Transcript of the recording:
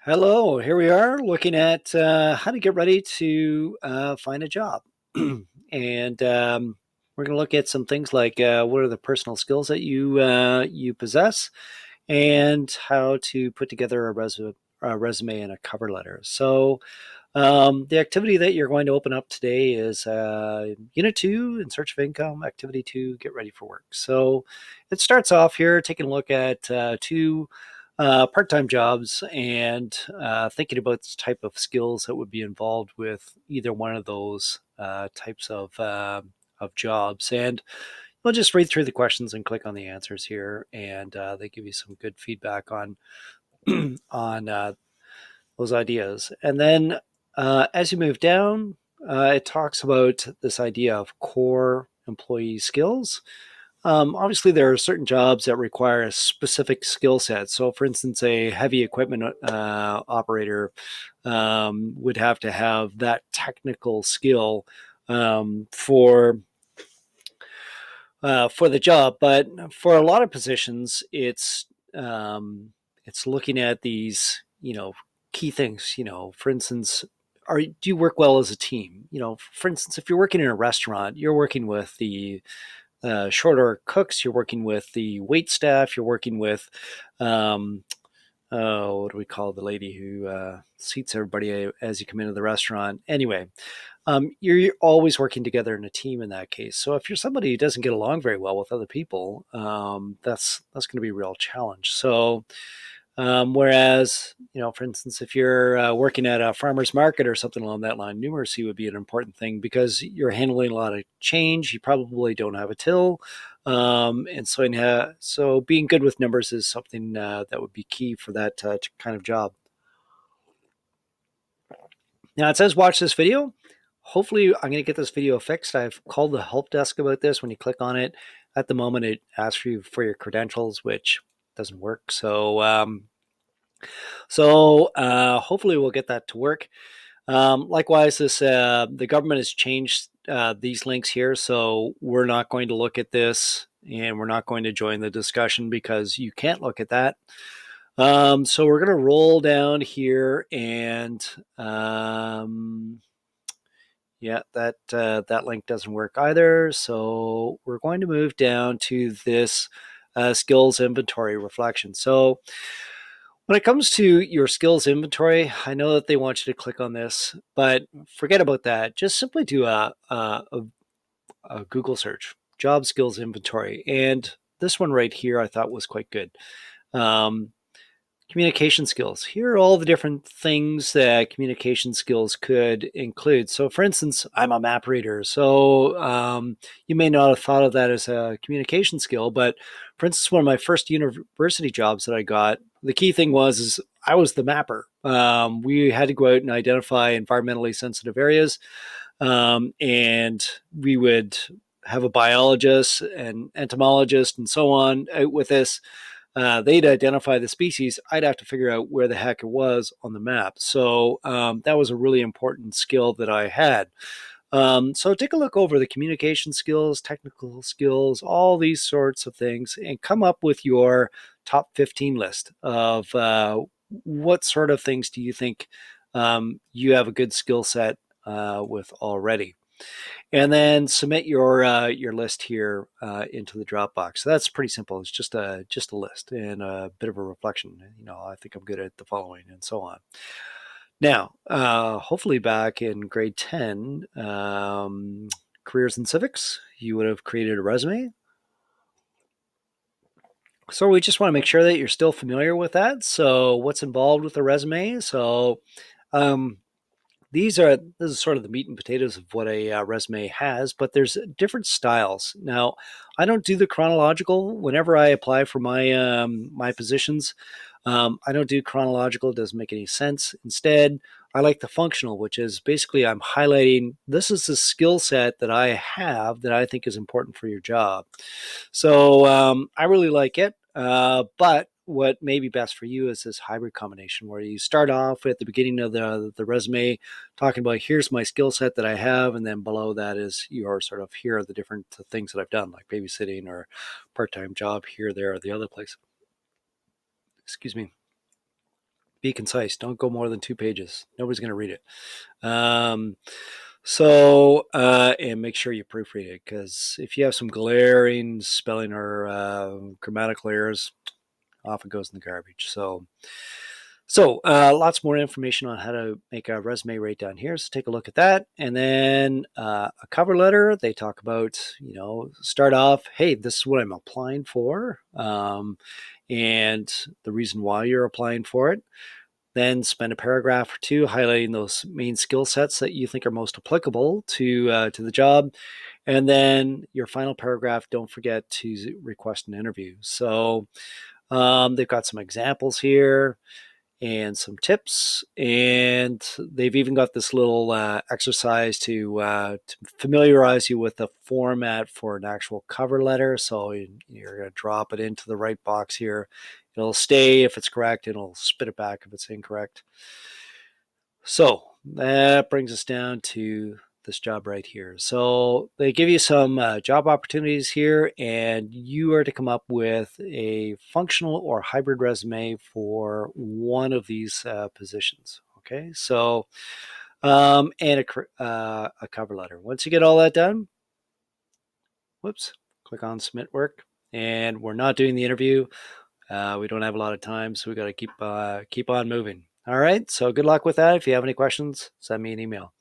Hello, here we are looking at how to get ready to find a job. and We're going to look at some things like what are the personal skills that you possess and how to put together a resume and a cover letter. So, the activity that you're going to open up today is Unit 2 in search of income, Activity 2, get ready for work. So it starts off here taking a look at two part-time jobs and thinking about the type of skills that would be involved with either one of those types of jobs. And we'll just read through the questions and click on the answers here, and they give you some good feedback on on those ideas. And then as you move down, it talks about this idea of core employee skills. Obviously, there are certain jobs that require a specific skill set. So, for instance, a heavy equipment operator would have to have that technical skill for for the job. But for a lot of positions, it's looking at these key things. For instance, do you work well as a team? For instance, if you're working in a restaurant, you're working with the short order cooks, you're working with the wait staff, you're working with um, what do we call the lady who seats everybody as you come into the restaurant? Anyway, you're always working together in a team in that case. So if you're somebody who doesn't get along very well with other people, that's going to be a real challenge. So whereas, for instance, if you're working at a farmer's market or something along that line, numeracy would be an important thing because you're handling a lot of change. You probably don't have a till. So being good with numbers is something that would be key for that kind of job. Now it says watch this video. Hopefully I'm going to get this video fixed. I've called the help desk about this. When you click on it, at the moment it asks you for your credentials, which doesn't work. So hopefully we'll get that to work. Likewise, the government has changed these links here, so we're not going to look at this and we're not going to join the discussion because you can't look at that. So we're going to roll down here, and yeah, that link doesn't work either. So we're going to move down to this skills inventory reflection. So when it comes to your skills inventory, I know that they want you to click on this, but forget about that. Just simply do a Google search, job skills inventory. And this one right here I thought was quite good. Um, Communication skills. Here are all the different things that communication skills could include. So, for instance, I'm a map reader. So, you may not have thought of that as a communication skill, but for instance, one of my first university jobs that I got, the key thing was I was the mapper. We had to go out and identify environmentally sensitive areas, and we would have a biologist and entomologist and so on out with us. They'd identify the species. I'd have to figure out where the heck it was on the map. So that was a really important skill that I had. So take a look over the communication skills, technical skills, all these sorts of things, and come up with your top 15 list of what sort of things do you think you have a good skill set with already. And then submit your list here into the Dropbox. So that's pretty simple. It's just a list and a bit of a reflection. I think I'm good at the following, and so on. Now, hopefully, back in grade 10, careers and civics, you would have created a resume. So we just want to make sure that you're still familiar with that. So what's involved with the resume? So um, this is sort of the meat and potatoes of what a resume has, but there's different styles. Now, I don't do the chronological. Whenever I apply for my positions, I don't do chronological. It doesn't make any sense. Instead, I like the functional, which is basically I'm highlighting this is the skill set that I have that I think is important for your job. So I really like it. But what may be best for you is this hybrid combination where you start off at the beginning of the resume talking about here's my skill set that I have, and then below that is your sort of here are the different things that I've done, like babysitting or part-time job here, there, or the other place. Excuse me. be concise. Don't go more than 2 pages. Nobody's going to read it. Um, and make sure you proofread it, because if you have some glaring spelling or grammatical errors, off it goes in the garbage. So lots more information on how to make a resume right down here. So take a look at that. And then a cover letter, they talk about, start off, hey, this is what I'm applying for, and the reason why you're applying for it. Then spend a paragraph or two highlighting those main skill sets that you think are most applicable to the job. And then your final paragraph, don't forget to request an interview. So they've got some examples here and some tips, and they've even got this little exercise to familiarize you with the format for an actual cover letter. So you're going to drop it into the right box here. It'll stay if it's correct, and it'll spit it back if it's incorrect. So that brings us down to this job right here. So they give you some job opportunities here, and you are to come up with a functional or hybrid resume for one of these positions. Okay, so and a cover letter. Once you get all that done, whoops, click on submit work, and we're not doing the interview. We don't have a lot of time, so we got to keep on moving. All right, so good luck with that. If you have any questions, send me an email.